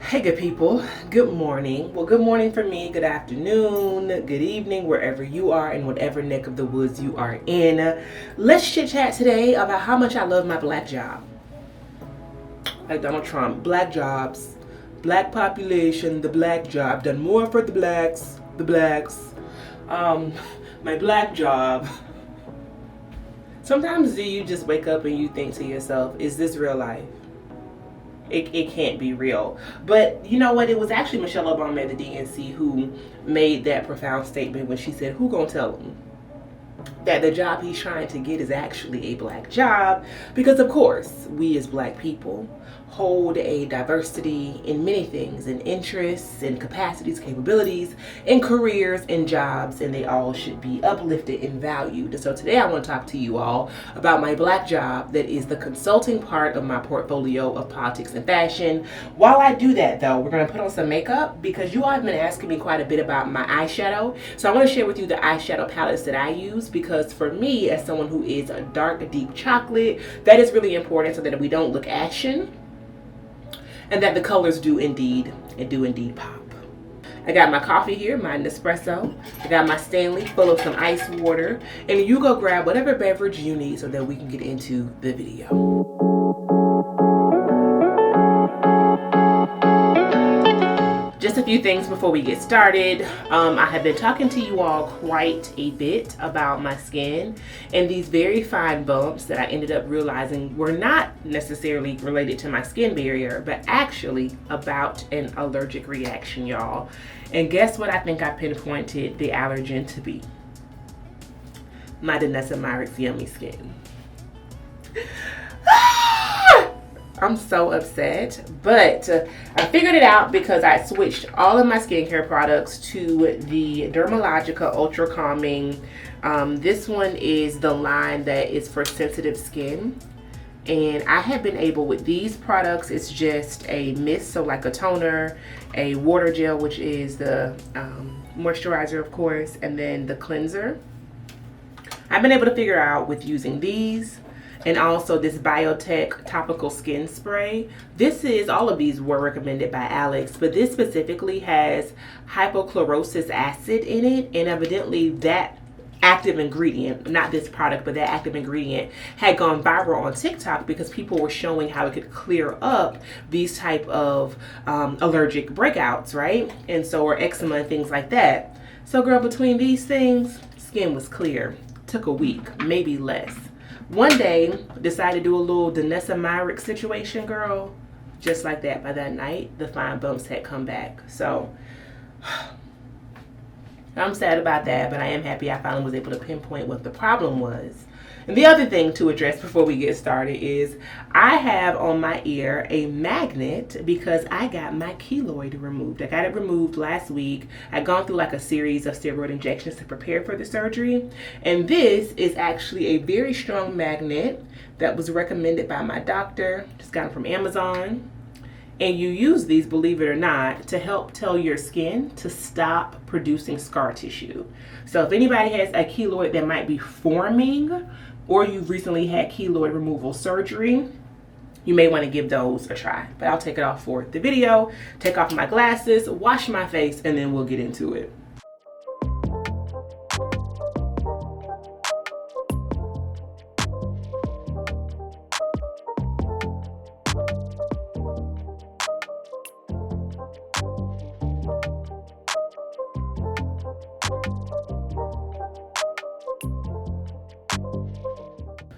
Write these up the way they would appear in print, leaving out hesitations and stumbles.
Hey good people, good morning. Well, good morning for me, good afternoon, good evening, wherever you are in whatever neck of the woods you are in. Let's chit chat today about how much I love my black job. Like Donald Trump, black jobs, black population, the black job, done more for the blacks, my black job. Sometimes do you just wake up and you think to yourself, is this real life? It can't be real. But you know what? It was actually Michelle Obama at the DNC who made that profound statement when she said, who gonna tell him that the job he's trying to get is actually a black job? Because of course, we as black people hold a diversity in many things, in interests, in capacities, capabilities, in careers, in jobs, and they all should be uplifted and valued. And so today I want to talk to you all about my black job that is the consulting part of my portfolio of politics and fashion. While I do that though, we're going to put on some makeup because you all have been asking me quite a bit about my eyeshadow. So I want to share with you the eyeshadow palettes that I use because for me, as someone who is a dark, deep chocolate, that is really important so that we don't look ashen. And that the colors do indeed pop. I got my coffee here, my Nespresso. I got my Stanley full of some ice water. And you go grab whatever beverage you need so that we can get into the video. Just a few things before we get started. I have been talking to you all quite a bit about my skin and these very fine bumps that I ended up realizing were not necessarily related to my skin barrier, but actually about an allergic reaction, y'all. And guess what I think I pinpointed the allergen to be? My Danessa Myricks yummy skin. I'm so upset, but I figured it out because I switched all of my skincare products to the Dermalogica Ultra Calming. This one is the line that is for sensitive skin. And I have been able with these products, it's just a mist, so like a toner, a water gel, which is the moisturizer, of course, and then the cleanser. I've been able to figure out with using these and also this Biotech topical skin spray. All of these were recommended by Alex, but this specifically has hypochlorous acid in it, and evidently that active ingredient, not this product, but that active ingredient had gone viral on TikTok because people were showing how it could clear up these type of allergic breakouts, right? And so, or eczema and things like that. So girl, between these things, skin was clear. Took a week, maybe less. One day, decided to do a little Danessa Myricks situation, girl. Just like that, by that night, the fine bumps had come back. So, I'm sad about that, but I am happy I finally was able to pinpoint what the problem was. And the other thing to address before we get started is I have on my ear a magnet because I got my keloid removed. I got it removed last week. I'd gone through like a series of steroid injections to prepare for the surgery. And this is actually a very strong magnet that was recommended by my doctor. Just got it from Amazon. And you use these, believe it or not, to help tell your skin to stop producing scar tissue. So if anybody has a keloid that might be forming, or you've recently had keloid removal surgery, you may want to give those a try. But I'll take it off for the video, take off my glasses, wash my face, and then we'll get into it.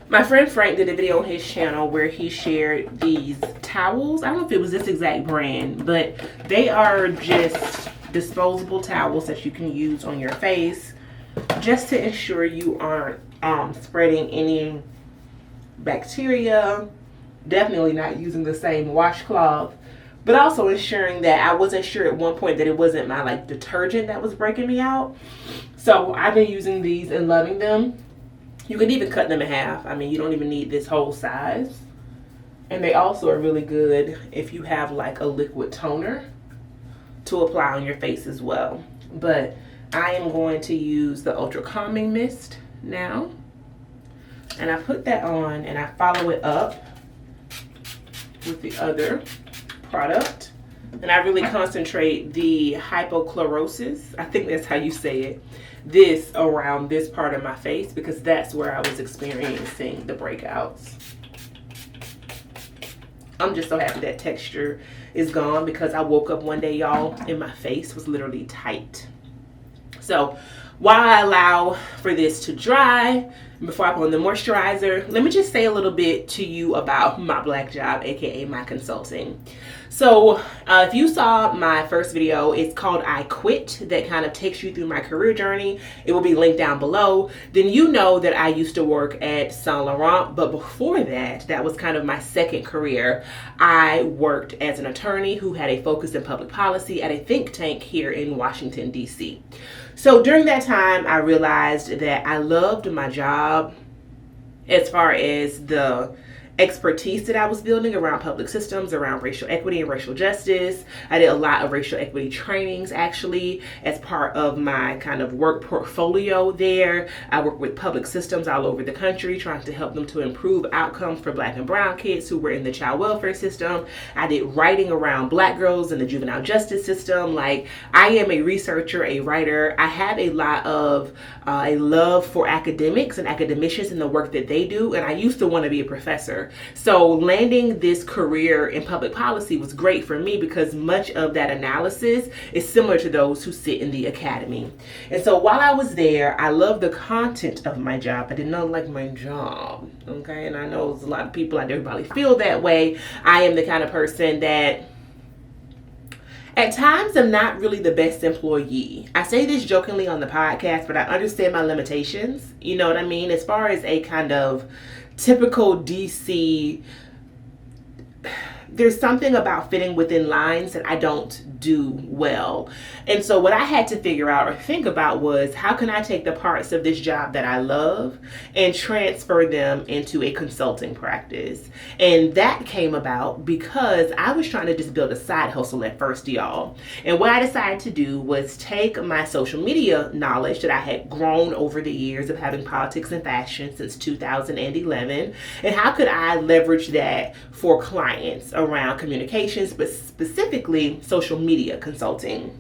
My friend Frank did a video on his channel where he shared these towels. I don't know if it was this exact brand, but they are just disposable towels that you can use on your face just to ensure you aren't spreading any bacteria. Definitely not using the same washcloth, but also ensuring that I wasn't sure at one point that it wasn't my like detergent that was breaking me out. So I've been using these and loving them. You can even cut them in half. I mean, you don't even need this whole size. And they also are really good if you have like a liquid toner to apply on your face as well. But I am going to use the Ultra Calming Mist now. And I put that on and I follow it up with the other product. And I really concentrate the hypochlorosis, I think that's how you say it, this around this part of my face, because that's where I was experiencing the breakouts. I'm just so happy that texture is gone, because I woke up one day, y'all, and my face was literally tight. So while I allow for this to dry, before I put on the moisturizer, let me just say a little bit to you about my black job, aka my consulting. So if you saw my first video, it's called I Quit, that kind of takes you through my career journey. It will be linked down below. Then you know that I used to work at Saint Laurent, but before that, that was kind of my second career. I worked as an attorney who had a focus in public policy at a think tank here in Washington, D.C. So during that time, I realized that I loved my job as far as the expertise that I was building around public systems, around racial equity and racial justice. I did a lot of racial equity trainings actually as part of my kind of work portfolio there. I work with public systems all over the country, trying to help them to improve outcomes for Black and brown kids who were in the child welfare system. I did writing around Black girls in the juvenile justice system. Like, I am a researcher, a writer. I have a lot of a love for academics and academicians and the work that they do, and I used to want to be a professor. So landing this career in public policy was great for me, because much of that analysis is similar to those who sit in the academy. And so while I was there, I loved the content of my job. I did not like my job, okay? And I know there's a lot of people out there who probably feel that way. I am the kind of person that at times I'm not really the best employee. I say this jokingly on the podcast, but I understand my limitations. You know what I mean? As far as a kind of typical DC, there's something about fitting within lines that I don't do well. And so what I had to figure out or think about was, how can I take the parts of this job that I love and transfer them into a consulting practice? And that came about because I was trying to just build a side hustle at first, y'all. And what I decided to do was take my social media knowledge that I had grown over the years of having politics and fashion since 2011, and how could I leverage that for clients around communications, but specifically social media consulting.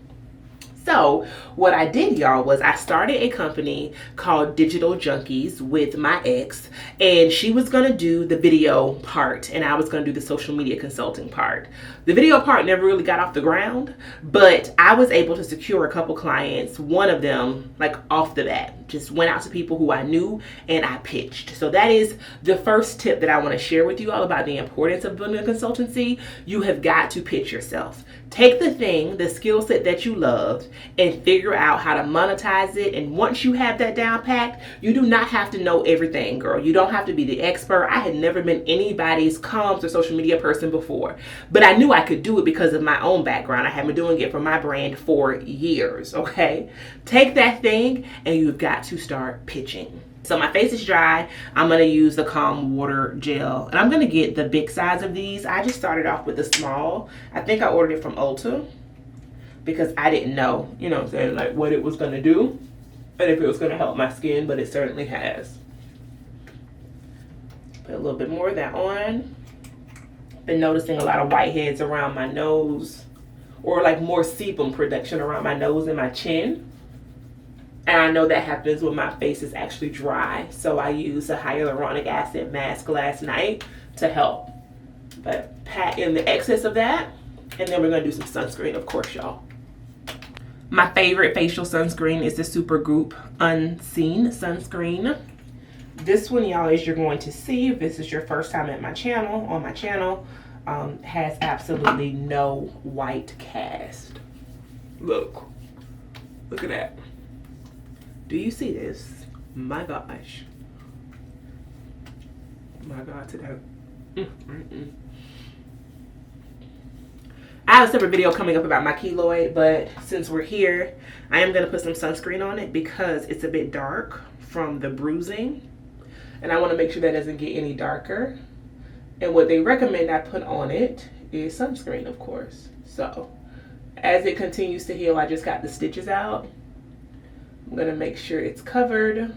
So what I did, y'all, was I started a company called Digital Junkies with my ex, and she was going to do the video part and I was going to do the social media consulting part. The video part never really got off the ground, but I was able to secure a couple clients. One of them, like off the bat, just went out to people who I knew and I pitched. So that is the first tip that I want to share with you all about the importance of building a consultancy. You have got to pitch yourself. Take the thing, the skill set that you loved, and figure out how to monetize it. And once you have that down packed, you do not have to know everything, girl. You don't have to be the expert. I had never been anybody's comms or social media person before, but I knew I could do it because of my own background. I have been doing it for my brand for years, okay? Take that thing and you've got to start pitching. So my face is dry. I'm going to use the Calm Water Gel. And I'm going to get the big size of these. I just started off with the small. I think I ordered it from Ulta because I didn't know, you know what I'm saying, like what it was going to do and if it was going to help my skin, but it certainly has. Put a little bit more of that on. Been noticing a lot of whiteheads around my nose, or like more sebum production around my nose and my chin. And I know that happens when my face is actually dry. So I use a hyaluronic acid mask last night to help. But pat in the excess of that. And then we're going to do some sunscreen, of course, y'all. My favorite facial sunscreen is the Supergoop Unseen Sunscreen. This one, y'all, as you're going to see, if this is your first time at my channel, has absolutely no white cast. Look at that. Do you see this? My gosh. My God, today. I have a separate video coming up about my keloid, but since we're here, I am going to put some sunscreen on it because it's a bit dark from the bruising. And I want to make sure that doesn't get any darker. And what they recommend I put on it is sunscreen, of course. So as it continues to heal, I just got the stitches out. I'm gonna make sure it's covered.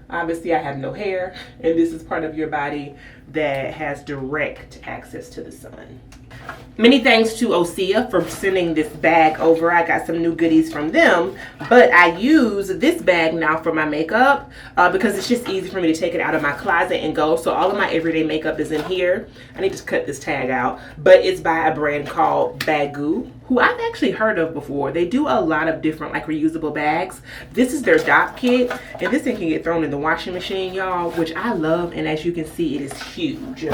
Obviously I have no hair, and this is part of your body that has direct access to the sun. Many thanks to Osea for sending this bag over. I got some new goodies from them, but I use this bag now for my makeup because it's just easy for me to take it out of my closet and go. So all of my everyday makeup is in here. I need to cut this tag out, but it's by a brand called Baggu, who I've actually heard of before. They do a lot of different like reusable bags. This is their dot kit, and this thing can get thrown in the washing machine, y'all, which I love, and as you can see, it is huge.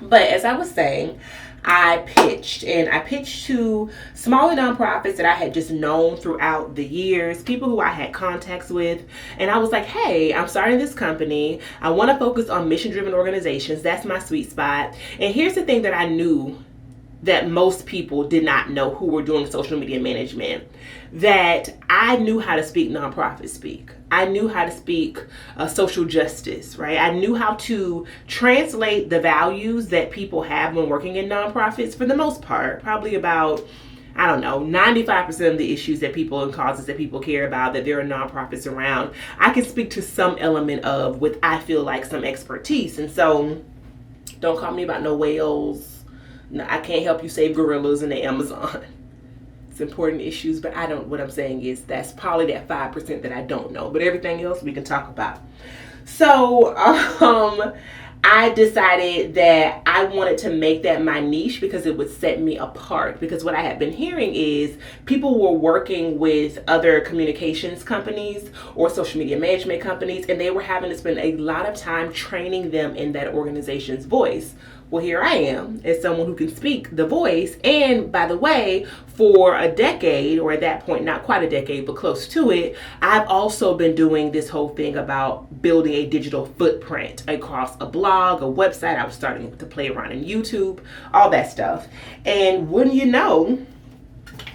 But as I was saying, I pitched to smaller nonprofits that I had just known throughout the years, people who I had contacts with, and I was like, hey, I'm starting this company. I want to focus on mission-driven organizations. That's my sweet spot. And here's the thing that I knew that most people did not know who were doing social media management, that I knew how to speak nonprofit speak. I knew how to speak social justice, right? I knew how to translate the values that people have when working in nonprofits for the most part, probably about, I don't know, 95% of the issues that people and causes that people care about, that there are nonprofits around, I can speak to some element of with, I feel like, some expertise. And so don't call me about no whales. No, I can't help you save gorillas in the Amazon. It's important issues, but what I'm saying is that's probably that 5% that I don't know, but everything else we can talk about. So I decided that I wanted to make that my niche because it would set me apart. Because what I had been hearing is people were working with other communications companies or social media management companies, and they were having to spend a lot of time training them in that organization's voice. Well, here I am as someone who can speak the voice. And by the way, for a decade, or at that point, not quite a decade, but close to it, I've also been doing this whole thing about building a digital footprint across a blog, a website. I was starting to play around in YouTube, all that stuff. And wouldn't you know,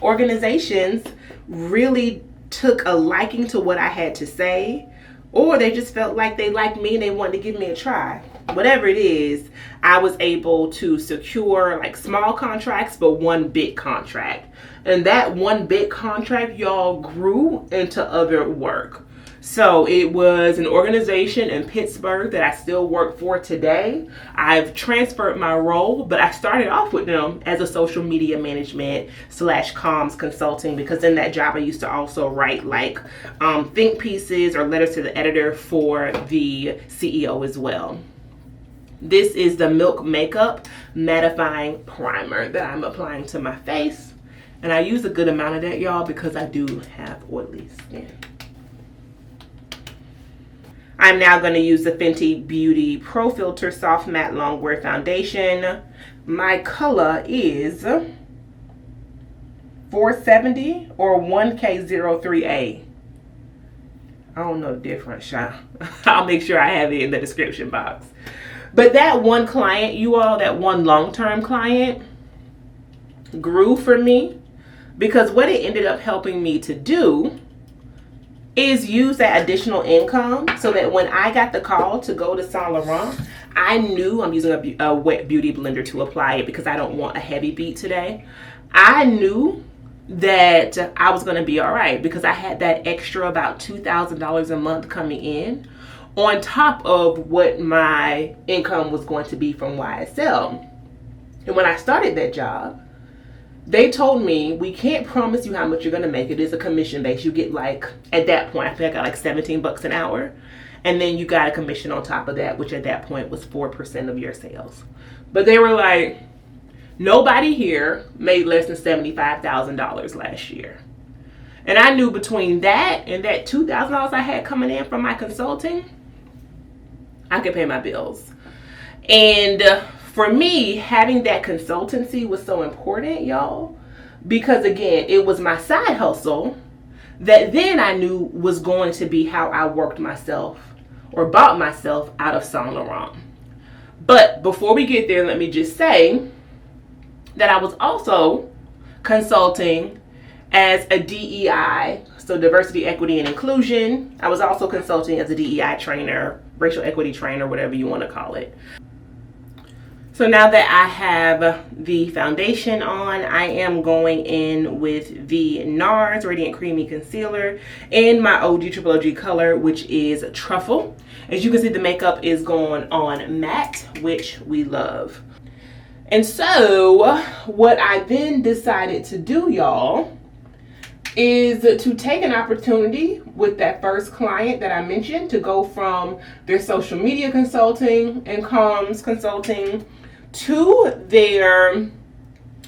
organizations really took a liking to what I had to say, or they just felt like they liked me and they wanted to give me a try. Whatever it is, I was able to secure like small contracts, but one big contract. And that one big contract, y'all, grew into other work. So it was an organization in Pittsburgh that I still work for today. I've transferred my role, but I started off with them as a social media management / comms consulting, because in that job I used to also write like think pieces or letters to the editor for the CEO as well. This is the Milk Makeup Mattifying Primer that I'm applying to my face. And I use a good amount of that, y'all, because I do have oily skin. I'm now going to use the Fenty Beauty Pro Filter Soft Matte Longwear Foundation. My color is 470 or 1K03A. I don't know the difference, y'all. I'll make sure I have it in the description box. But that one client, you all, that one long-term client grew for me, because what it ended up helping me to do is use that additional income so that when I got the call to go to Saint Laurent, I knew I'm using a wet beauty blender to apply it because I don't want a heavy beat today. I knew that I was going to be all right because I had that extra about $2,000 a month coming in on top of what my income was going to be from YSL. And when I started that job, they told me, we can't promise you how much you're going to make. It is a commission base. You get like, at that point, I think I got like 17 bucks an hour. And then you got a commission on top of that, which at that point was 4% of your sales. But they were like, nobody here made less than $75,000 last year. And I knew between that and that $2,000 I had coming in from my consulting, I could pay my bills. And for me, having that consultancy was so important, y'all, because again, it was my side hustle that then I knew was going to be how I worked myself or bought myself out of Saint Laurent. But before we get there, let me just say that I was also consulting as a DEI, so diversity, equity, and inclusion. I was also consulting as a DEI trainer, racial equity trainer, whatever you want to call it. So now that I have the foundation on, I am going in with the NARS Radiant Creamy Concealer in my OG color, which is Truffle. As you can see, the makeup is going on matte, which we love. And so what I then decided to do, y'all, is to take an opportunity with that first client that I mentioned to go from their social media consulting and comms consulting to their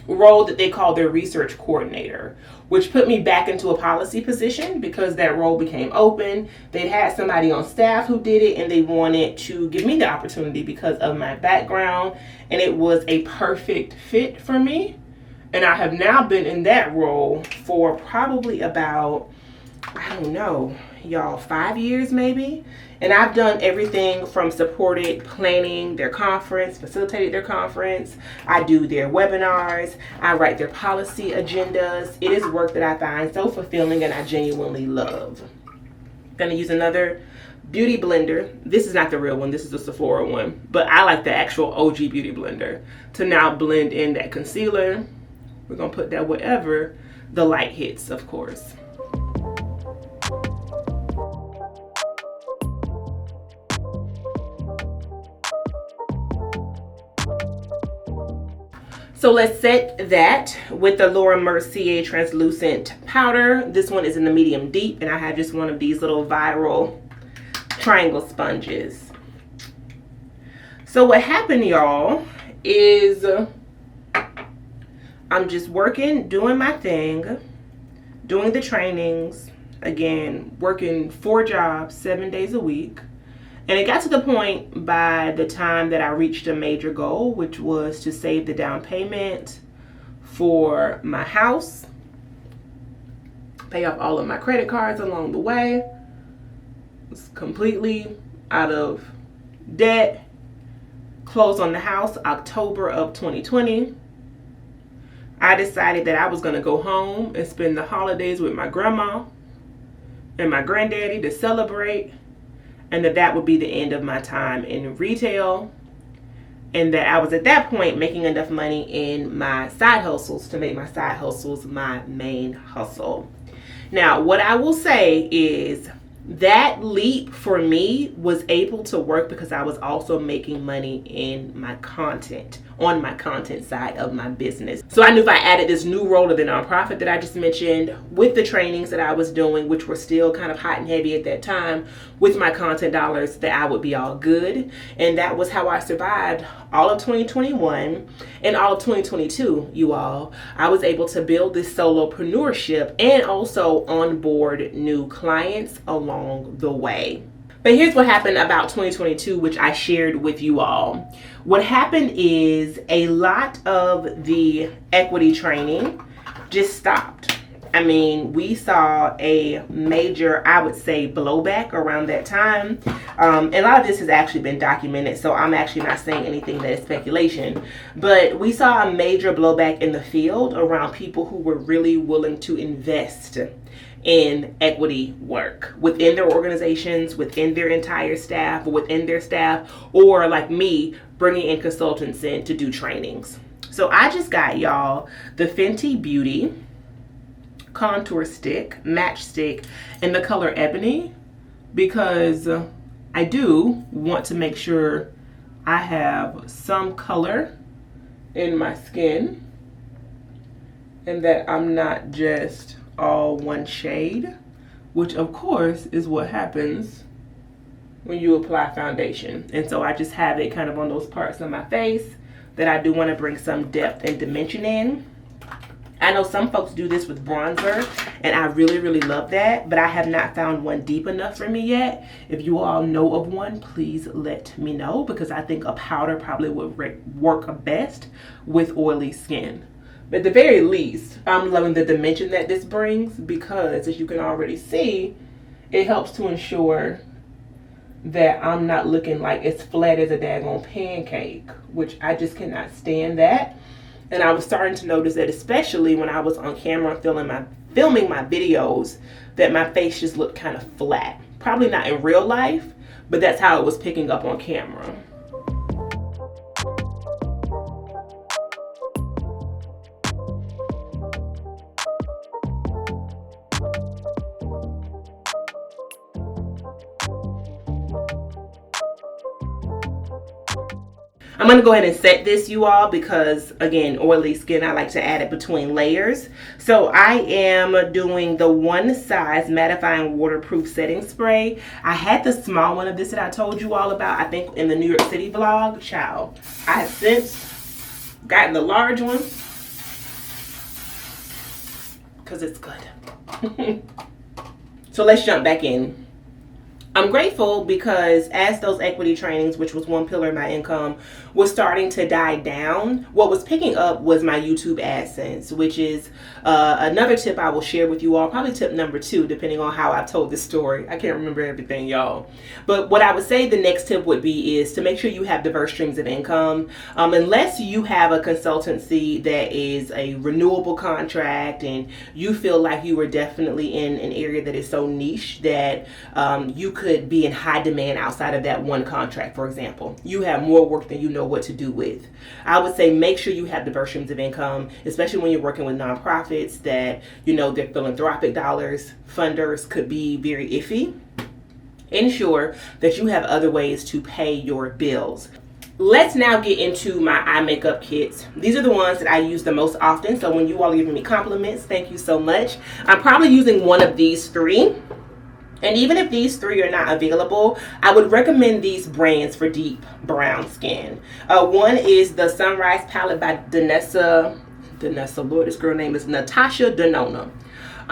role that they call their research coordinator, which put me back into a policy position because that role became open. They'd had somebody on staff who did it, and they wanted to give me the opportunity because of my background, and it was a perfect fit for me. And I have now been in that role for probably about, I don't know, y'all, 5 years maybe. And I've done everything from supported planning their conference, facilitated their conference. I do their webinars. I write their policy agendas. It is work that I find so fulfilling and I genuinely love. I'm gonna use another beauty blender. This is not the real one. This is the Sephora one. But I like the actual OG beauty blender to now blend in that concealer. We're gonna put that wherever the light hits, of course. So let's set that with the Laura Mercier translucent powder. This one is in the medium deep, and I have just one of these little viral triangle sponges. So what happened, y'all, is I'm just working, doing my thing, doing the trainings, again, working 4 jobs, 7 days a week. And it got to the point by the time that I reached a major goal, which was to save the down payment for my house, pay off all of my credit cards along the way, was completely out of debt, closed on the house October of 2020. I decided that I was going to go home and spend the holidays with my grandma and my granddaddy to celebrate, and that would be the end of my time in retail, and that I was at that point making enough money in my side hustles to make my side hustles my main hustle. Now, what I will say is that leap for me was able to work because I was also making money in my content, on my content side of my business. So I knew if I added this new role to the nonprofit that I just mentioned with the trainings that I was doing, which were still kind of hot and heavy at that time, with my content dollars, that I would be all good. And that was how I survived all of 2021 and all of 2022, you all. I was able to build this solopreneurship and also onboard new clients along the way. But here's what happened about 2022, which I shared with you all. What happened is a lot of the equity training just stopped. I mean, we saw a major, I would say, blowback around that time. And a lot of this has actually been documented, so I'm actually not saying anything that is speculation. But we saw a major blowback in the field around people who were really willing to invest in equity work within their organizations, within their entire staff, or within their staff, or like me, bringing in consultants in to do trainings. So I just got, y'all, the Fenty Beauty contour stick, match stick, in the color Ebony, because I do want to make sure I have some color in my skin and that I'm not just all one shade, which of course is what happens when you apply foundation. And so I just have it kind of on those parts of my face that I do want to bring some depth and dimension in. I know some folks do this with bronzer, and I really love that, but I have not found one deep enough for me yet. If you all know of one, please let me know, because I think a powder probably would work best with oily skin. But at the very least, I'm loving the dimension that this brings, because as you can already see, it helps to ensure that I'm not looking like as flat as a daggone pancake, which I just cannot stand that. And I was starting to notice that, especially when I was on camera filming my videos, that my face just looked kind of flat. Probably not in real life, but that's how it was picking up on camera. I'm going to go ahead and set this, you all, because again, oily skin, I like to add it between layers. So I am doing the One Size Mattifying Waterproof Setting Spray. I had the small one of this that I told you all about, I think in the New York City vlog. Child, I have since gotten the large one because it's good. So let's jump back in. I'm grateful because as those equity trainings, which was one pillar of my income, was starting to die down, what was picking up was my YouTube AdSense, which is another tip I will share with you all, probably tip number 2, depending on how I've told this story. I can't remember everything, y'all. But what I would say the next tip would be is to make sure you have diverse streams of income. Unless you have a consultancy that is a renewable contract and you feel like you are definitely in an area that is so niche that you could be in high demand outside of that one contract, for example. You have more work than you know what to do with. I would say make sure you have diverse streams of income, especially when you're working with nonprofits that, you know, their philanthropic dollars, funders could be very iffy. Ensure that you have other ways to pay your bills. Let's now get into my eye makeup kits. These are the ones that I use the most often. So when you all are giving me compliments, thank you so much. I'm probably using one of these 3. And even if these 3 are not available, I would recommend these brands for deep brown skin. One is the Sunrise palette by Danessa, Lord, this girl name is Natasha Denona.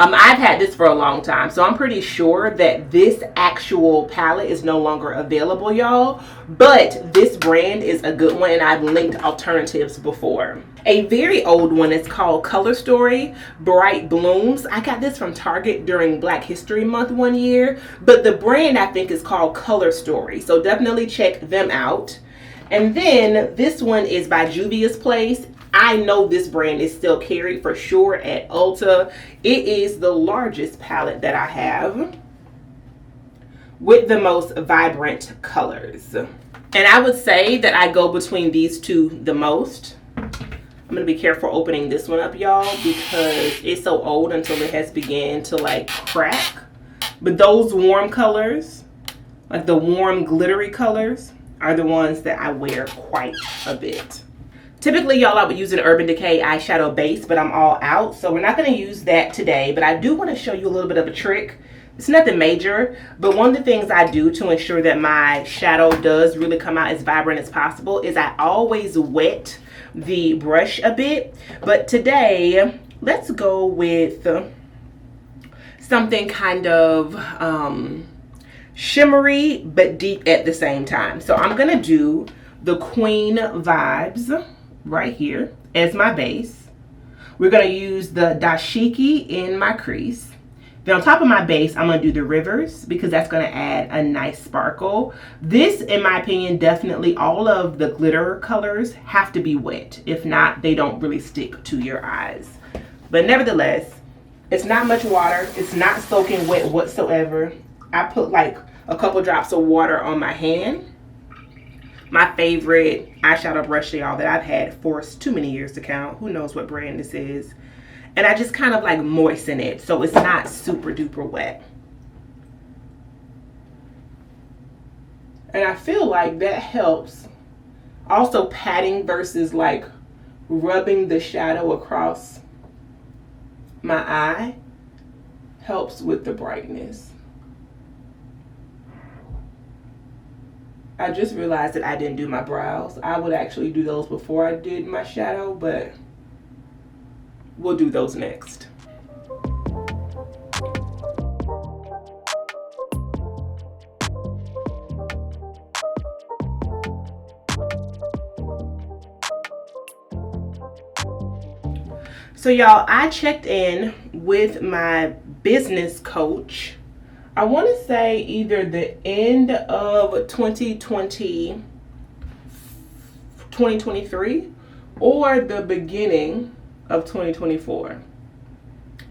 I've had this for a long time, so I'm pretty sure that this actual palette is no longer available, y'all. But this brand is a good one, and I've linked alternatives before. A very old one is called Color Story Bright Blooms. I got this from Target during Black History Month one year, but the brand I think is called Color Story, so definitely check them out. And then this one is by Juvia's Place. I know this brand is still carried for sure at Ulta. It is the largest palette that I have with the most vibrant colors. And I would say that I go between these 2 the most. I'm going to be careful opening this one up, y'all, because it's so old until it has begun to like crack. But those warm colors, like the warm glittery colors, are the ones that I wear quite a bit. Typically, y'all, I would use an Urban Decay eyeshadow base, but I'm all out, so we're not going to use that today. But I do want to show you a little bit of a trick. It's nothing major, but one of the things I do to ensure that my shadow does really come out as vibrant as possible is I always wet the brush a bit. But today, let's go with something kind of shimmery but deep at the same time. So I'm going to do the Queen Vibes right here as my base. We're going to use the dashiki in my crease. Then on top of my base, I'm going to do the Rivers because that's going to add a nice sparkle. This, in my opinion, definitely all of the glitter colors have to be wet. If not, they don't really stick to your eyes. But nevertheless, it's not much water. It's not soaking wet whatsoever. I put like a couple drops of water on my hand. My favorite eyeshadow brush, y'all, that I've had for too many years to count. Who knows what brand this is. And I just kind of like moisten it so it's not super duper wet. And I feel like that helps. Also patting versus like rubbing the shadow across my eye helps with the brightness. I just realized that I didn't do my brows. I would actually do those before I did my shadow, but we'll do those next. So y'all, I checked in with my business coach. I want to say either the end of 2023 or the beginning of 2024.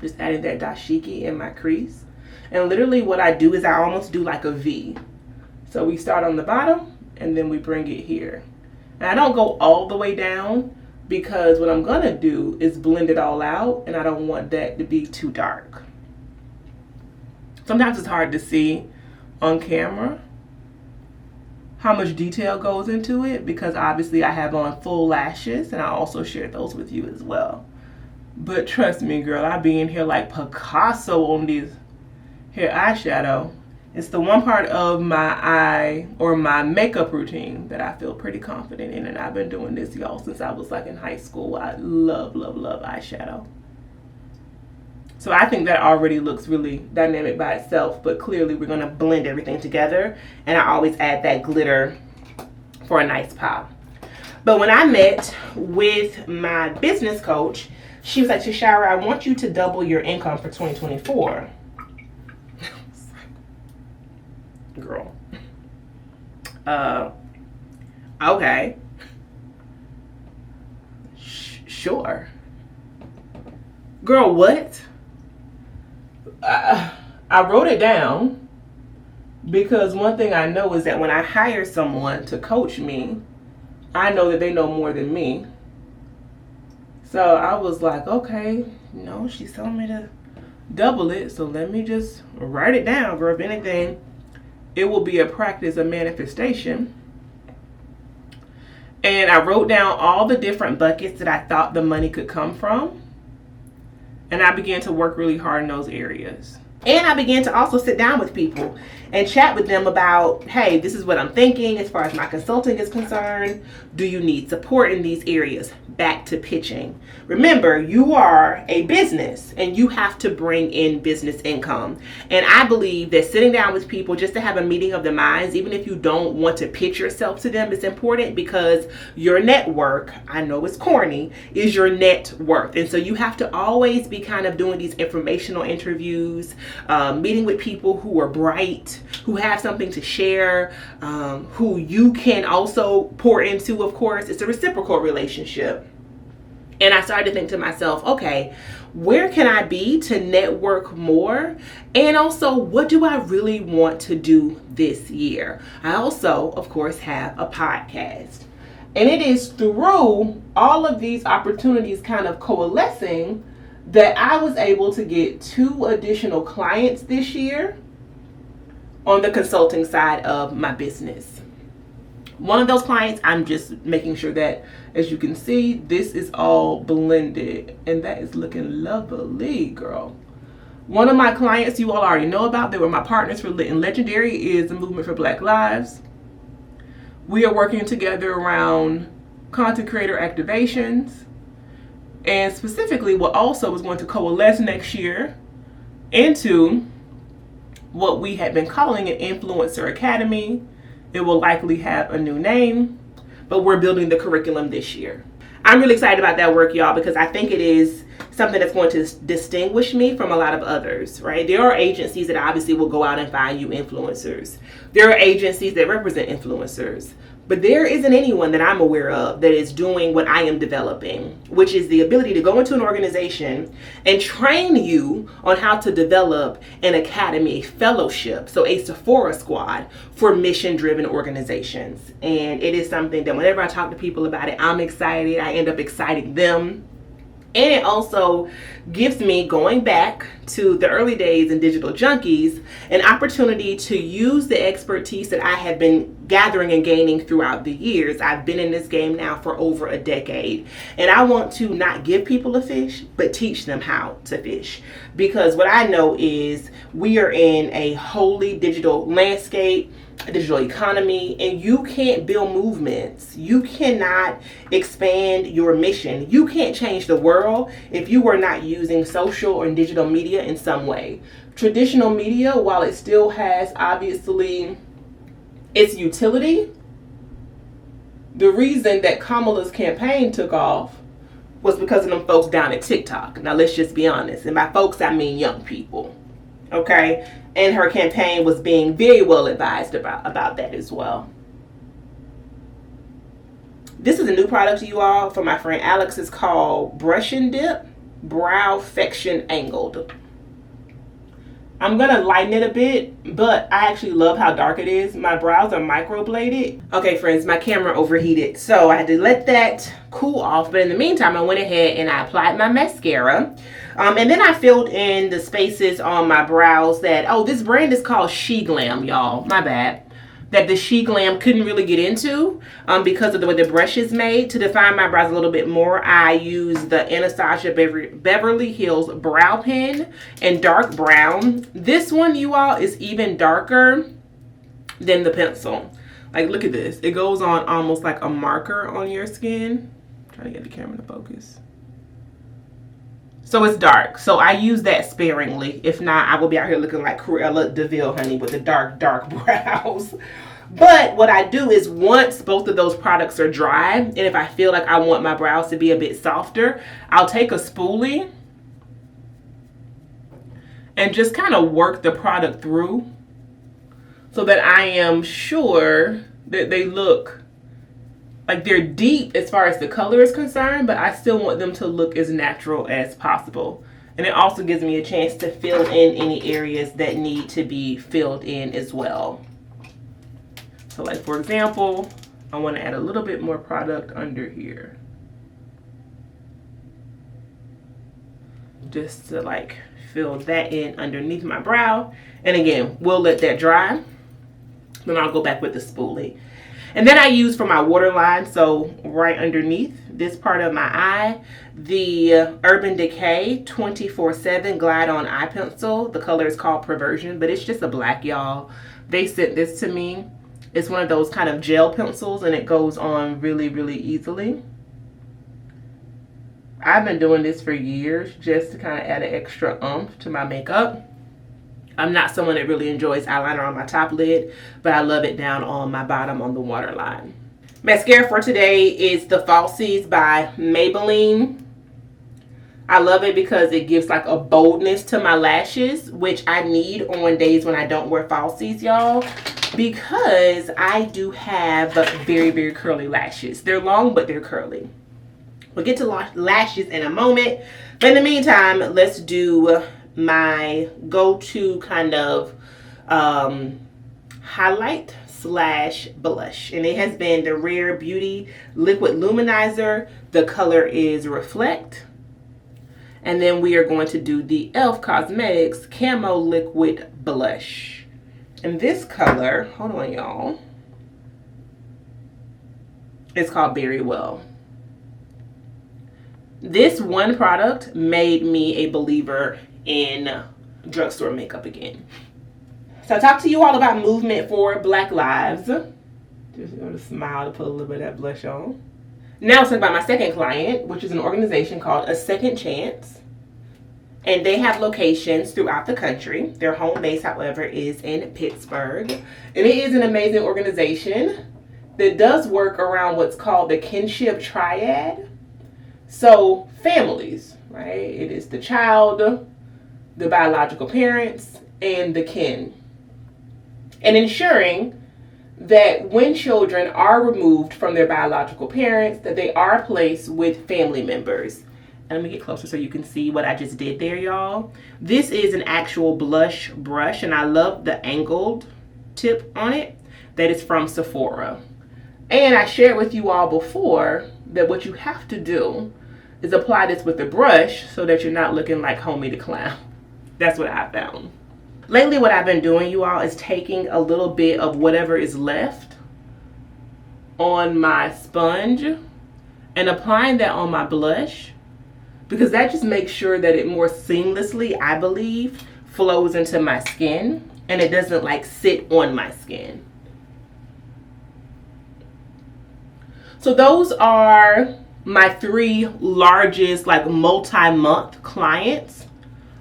Just adding that dashiki in my crease. And literally what I do is I almost do like a V. So we start on the bottom and then we bring it here. And I don't go all the way down because what I'm going to do is blend it all out and I don't want that to be too dark. Sometimes it's hard to see on camera, how much detail goes into it, because obviously I have on full lashes, and I also shared those with you as well. But trust me, girl, I be in here like Picasso on these here eyeshadow. It's the one part of my eye or my makeup routine that I feel pretty confident in, and I've been doing this, y'all, since I was like in high school. I love, love, love eyeshadow. So I think that already looks really dynamic by itself, but clearly we're going to blend everything together, and I always add that glitter for a nice pop. But when I met with my business coach, she was like, Tashara, I want you to double your income for 2024. Girl. Okay. Sure. Girl, what? I wrote it down because one thing I know is that when I hire someone to coach me, I know that they know more than me. So I was like, okay, no, she's telling me to double it, so let me just write it down, girl. If anything, it will be a practice of manifestation. And I wrote down all the different buckets that I thought the money could come from. And I began to work really hard in those areas. And I began to also sit down with people and chat with them about, hey, this is what I'm thinking as far as my consulting is concerned. Do you need support in these areas? Back to pitching. Remember, you are a business and you have to bring in business income. And I believe that sitting down with people just to have a meeting of the minds, even if you don't want to pitch yourself to them, is important, because your network, I know it's corny, is your net worth. And so you have to always be kind of doing these informational interviews, meeting with people who are bright, who have something to share, who you can also pour into, of course. It's a reciprocal relationship. And I started to think to myself, okay, where can I be to network more? And also, what do I really want to do this year? I also, of course, have a podcast. And it is through all of these opportunities kind of coalescing that I was able to get 2 additional clients this year on the consulting side of my business. One of those clients, I'm just making sure that, as you can see, this is all blended, and that is looking lovely, girl. One of my clients you all already know about, they were my partners for Lit and Legendary, is the Movement for Black Lives. We are working together around content creator activations, and specifically what also is going to coalesce next year into what we had been calling an Influencer Academy. It will likely have a new name, but we're building the curriculum this year. I'm really excited about that work, y'all, because I think it is something that's going to distinguish me from a lot of others, right? There are agencies that obviously will go out and find you influencers. There are agencies that represent influencers. But there isn't anyone that I'm aware of that is doing what I am developing, which is the ability to go into an organization and train you on how to develop an academy, a fellowship, so a Sephora squad for mission-driven organizations. And it is something that whenever I talk to people about it, I'm excited. I end up exciting them. And it also gives me, going back to the early days in Digital Junkies, an opportunity to use the expertise that I have been gathering and gaining throughout the years. I've been in this game now for over a decade. And I want to not give people a fish, but teach them how to fish. Because what I know is we are in a wholly digital landscape, a digital economy, and you can't build movements. You cannot expand your mission. You can't change the world if you are not using social or digital media in some way. Traditional media, while it still has obviously its utility, the reason that Kamala's campaign took off was because of them folks down at TikTok. Now let's just be honest. And by folks, I mean young people. Okay? And her campaign was being very well advised about that as well. This is a new product, you all, from my friend Alex. It's called Brush and Dip Brow Fection Angled. I'm going to lighten it a bit, but I actually love how dark it is. My brows are microbladed. Okay, friends, my camera overheated, so I had to let that cool off. But in the meantime, I went ahead and I applied my mascara. And then I filled in the spaces on my brows that, oh, this brand is called She Glam, y'all. My bad. that the Chic Lamb couldn't really get into because of the way the brush is made. To define my brows a little bit more, I use the Anastasia Beverly Hills Brow Pen in dark brown. This one, you all, is even darker than the pencil. Like, look at this. It goes on almost like a marker on your skin. Try to get the camera to focus. So it's dark. So I use that sparingly. If not, I will be out here looking like Cruella DeVille, honey, with the dark, dark brows. But what I do is once both of those products are dry, and if I feel like I want my brows to be a bit softer, I'll take a spoolie and just kind of work the product through so that I am sure that they look like they're deep as far as the color is concerned, but I still want them to look as natural as possible. And it also gives me a chance to fill in any areas that need to be filled in as well. So like, for example, I want to add a little bit more product under here, just to like fill that in underneath my brow. And again, we'll let that dry. Then I'll go back with the spoolie. And then I use for my waterline, so right underneath this part of my eye, the Urban Decay 24/7 Glide On Eye Pencil. The color is called Perversion, but it's just a black, y'all. They sent this to me. It's one of those kind of gel pencils, and it goes on really, really easily. I've been doing this for years just to kind of add an extra oomph to my makeup. I'm not someone that really enjoys eyeliner on my top lid, but I love it down on my bottom on the waterline. Mascara for today is the Falsies by Maybelline. I love it because it gives like a boldness to my lashes, which I need on days when I don't wear falsies, y'all, because I do have very, very curly lashes. They're long, but they're curly. We'll get to lashes in a moment, but in the meantime, let's do my go-to kind of highlight slash blush, and it has been the Rare Beauty Liquid Luminizer. The color is Reflect. And then we are going to do the e.l.f. Cosmetics Camo Liquid Blush. And this color, hold on y'all, it's called Very Well. This one product made me a believer in drugstore makeup again. So I talked to you all about movement for Black Lives. Just going to smile to put a little bit of that blush on. Now let's talk about my second client, which is an organization called A Second Chance. And they have locations throughout the country. Their home base, however, is in Pittsburgh. And it is an amazing organization that does work around what's called the kinship triad. So families, right? It is the child, the biological parents, and the kin. And ensuring that when children are removed from their biological parents, that they are placed with family members. And let me get closer so you can see what I just did there, y'all. This is an actual blush brush, and I love the angled tip on it. That is from Sephora. And I shared with you all before that what you have to do is apply this with the brush so that you're not looking like Homie the Clown. That's what I found. Lately, what I've been doing, you all, is taking a little bit of whatever is left on my sponge and applying that on my blush, because that just makes sure that it more seamlessly, I believe, flows into my skin and it doesn't like sit on my skin. So those are my three largest like multi-month clients.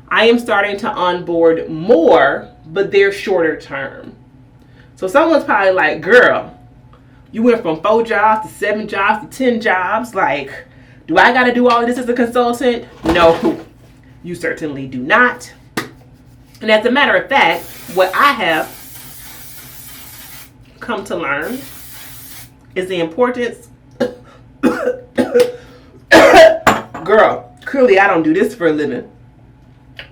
I am starting to onboard more, but they're shorter term. So someone's probably like, girl, you went from 4 jobs to 7 jobs to 10 jobs. Like, do I got to do all of this as a consultant? No, you certainly do not. And as a matter of fact, what I have come to learn is the importance. Girl, clearly I don't do this for a living.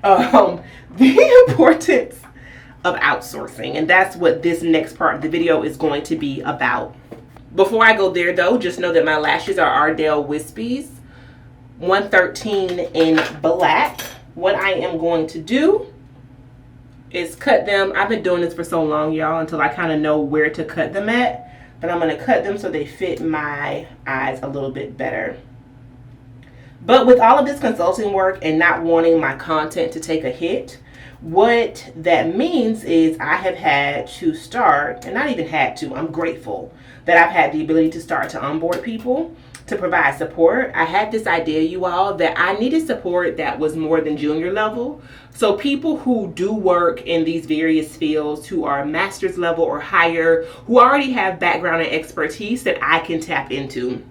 The importance of outsourcing, and that's what this next part of the video is going to be about. Before I go there though, just know that my lashes are Ardell Wispies 113 in black. What I am going to do is cut them. I've been doing this for so long, y'all, until I kind of know where to cut them at. But I'm going to cut them so they fit my eyes a little bit better. But with all of this consulting work and not wanting my content to take a hit, what that means is I have had to start, and not even had to, I'm grateful that I've had the ability to start to onboard people to provide support. I had this idea, you all, that I needed support that was more than junior level. So people who do work in these various fields, who are master's level or higher, who already have background and expertise that I can tap into.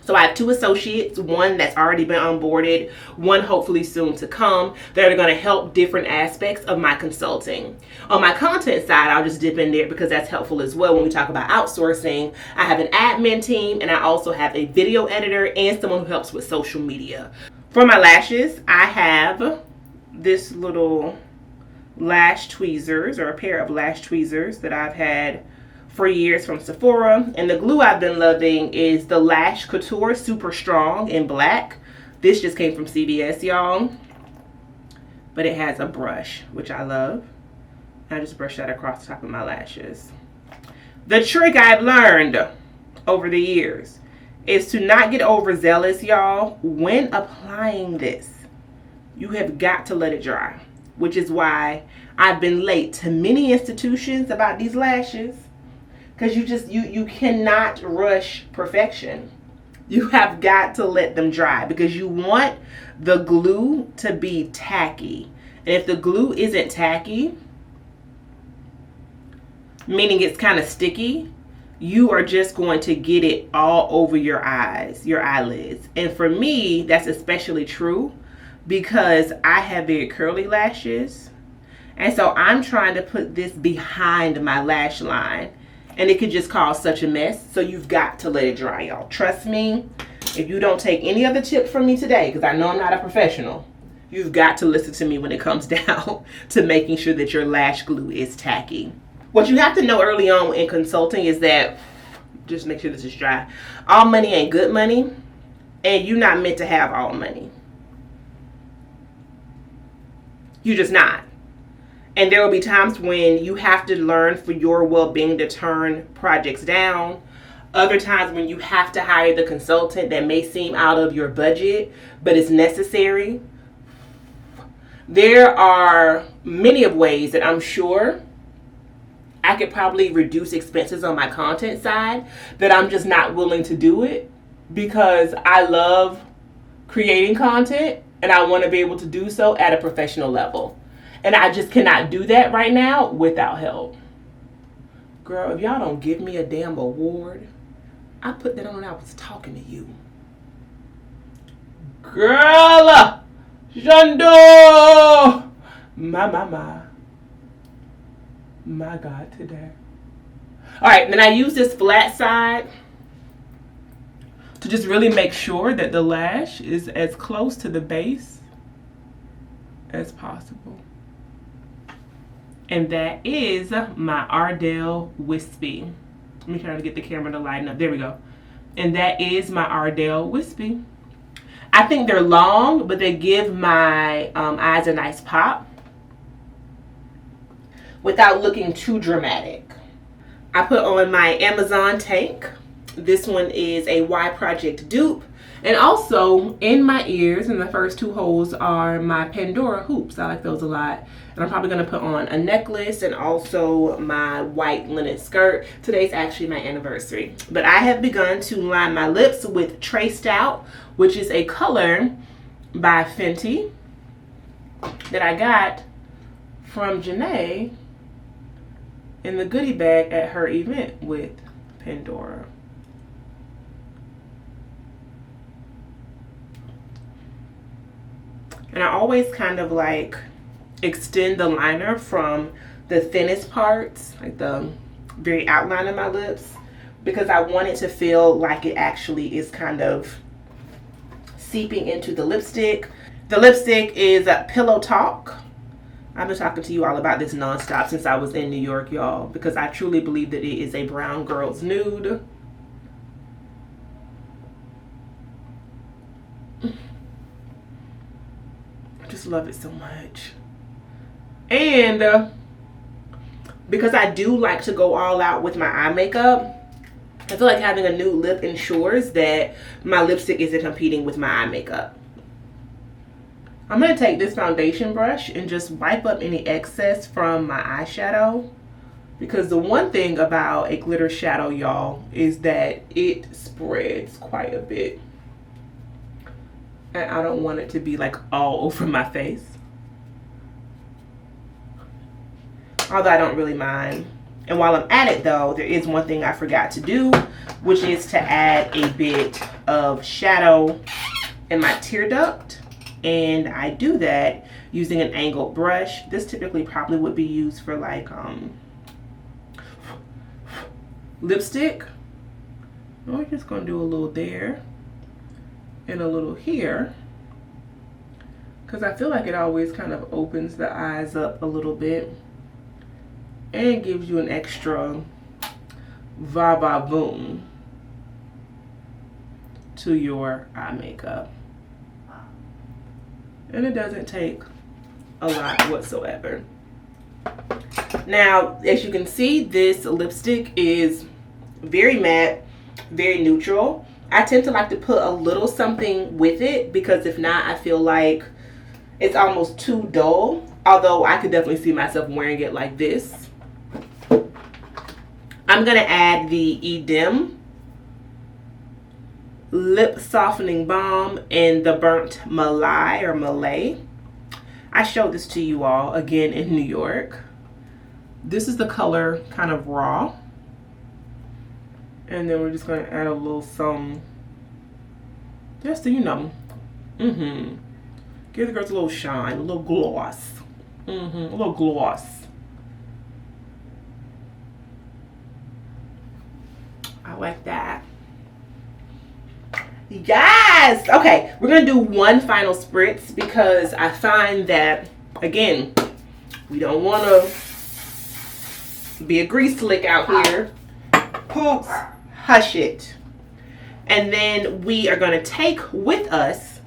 So I have 2 associates, one that's already been onboarded, one hopefully soon to come, that are going to help different aspects of my consulting. On my content side, I'll just dip in there because that's helpful as well when we talk about outsourcing. I have an admin team, and I also have a video editor and someone who helps with social media. For my lashes, I have this little lash tweezers, or a pair of lash tweezers that I've had for years from Sephora, and the glue I've been loving is the Lash Couture Super Strong in black. This just came from CVS, y'all, but it has a brush, which I love. I just brush that across the top of my lashes. The trick I've learned over the years is to not get overzealous, y'all. When applying this, you have got to let it dry, which is why I've been late to many institutions about these lashes. Because you cannot rush perfection. You have got to let them dry because you want the glue to be tacky. And if the glue isn't tacky, meaning it's kind of sticky, you are just going to get it all over your eyes, your eyelids. And for me, that's especially true because I have very curly lashes. And so I'm trying to put this behind my lash line. And it could just cause such a mess. So you've got to let it dry, y'all. Trust me, if you don't take any other tips from me today, because I know I'm not a professional, you've got to listen to me when it comes down to making sure that your lash glue is tacky. What you have to know early on in consulting is that, just make sure this is dry, all money ain't good money, and you're not meant to have all money. You're just not. And there will be times when you have to learn for your well-being to turn projects down. Other times when you have to hire the consultant that may seem out of your budget, but it's necessary. There are many of ways that I'm sure I could probably reduce expenses on my content side, that I'm just not willing to do it because I love creating content and I want to be able to do so at a professional level. And I just cannot do that right now without help. Girl, if y'all don't give me a damn award, I put that on when I was talking to you. Girl, Jando! My God, today. All right, then I use this flat side to just really make sure that the lash is as close to the base as possible. And that is my Ardell Wispy. Let me try to get the camera to lighten up. There we go. And that is my Ardell Wispy. I think they're long, but they give my eyes a nice pop without looking too dramatic. I put on my Amazon tank. This one is a Y Project dupe. And also in my ears, and the first 2 holes are my Pandora hoops. I like those a lot. And I'm probably gonna put on a necklace and also my white linen skirt. Today's actually my anniversary. But I have begun to line my lips with Traced Out, which is a color by Fenty that I got from Janae in the goodie bag at her event with Pandora. And I always kind of like extend the liner from the thinnest parts, like the very outline of my lips, because I want it to feel like it actually is kind of seeping into the lipstick. The lipstick is Pillow Talk. I've been talking to you all about this nonstop since I was in New York, y'all, because I truly believe that it is a brown girl's nude. I just love it so much. And because I do like to go all out with my eye makeup, I feel like having a nude lip ensures that my lipstick isn't competing with my eye makeup. I'm going to take this foundation brush and just wipe up any excess from my eyeshadow. Because the one thing about a glitter shadow, y'all, is that it spreads quite a bit. And I don't want it to be like all over my face. Although I don't really mind. And while I'm at it though, there is one thing I forgot to do, which is to add a bit of shadow in my tear duct. And I do that using an angled brush. This typically probably would be used for like lipstick. We're just gonna do a little there and a little here, because I feel like it always kind of opens the eyes up a little bit and gives you an extra va-va-voom to your eye makeup. And it doesn't take a lot whatsoever. Now, as you can see, this lipstick is very matte, very neutral. I tend to like to put a little something with it, because if not, I feel like it's almost too dull. Although I could definitely see myself wearing it like this. I'm going to add the Edim Lip Softening Balm in the Burnt Malay or Malay. I showed this to you all again in New York. This is the color kind of raw. And then we're just going to add a little some, just so you know. Give the girls a little shine, a little gloss. A little gloss. I like that. Yes! Okay, we're going to do one final spritz, because I find that, again, we don't want to be a grease slick out here. Poops. Hush it. And then we are going to take with us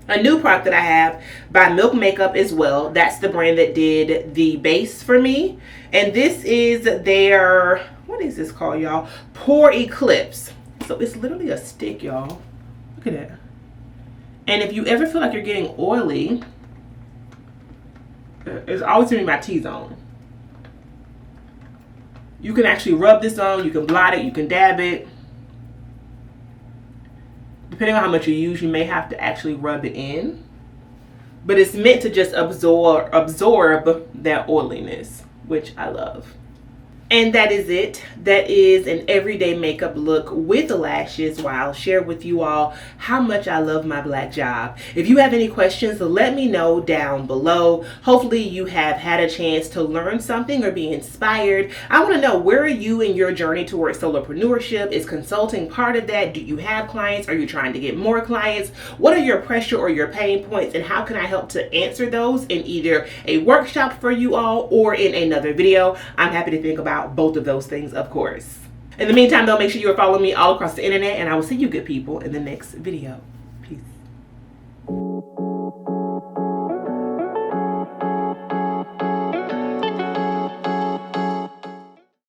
a new product that I have by Milk Makeup as well. That's the brand that did the base for me. And this is their, what is this called, y'all? Pore Eclipse. So it's literally a stick, y'all. Look at that. And if you ever feel like you're getting oily, it's always gonna be my T-zone. You can actually rub this on, you can blot it, you can dab it. Depending on how much you use, you may have to actually rub it in. But it's meant to just absorb that oiliness, which I love. And that is it. That is an everyday makeup look with the lashes, while I'll share with you all how much I love my black job. If you have any questions, let me know down below. Hopefully you have had a chance to learn something or be inspired. I want to know, where are you in your journey towards solopreneurship? Is consulting part of that? Do you have clients? Are you trying to get more clients? What are your pressure or your pain points, and how can I help to answer those in either a workshop for you all or in another video? I'm happy to think about both of those things, of course. In the meantime, though, make sure you are following me all across the internet, and I will see you good people in the next video. Peace.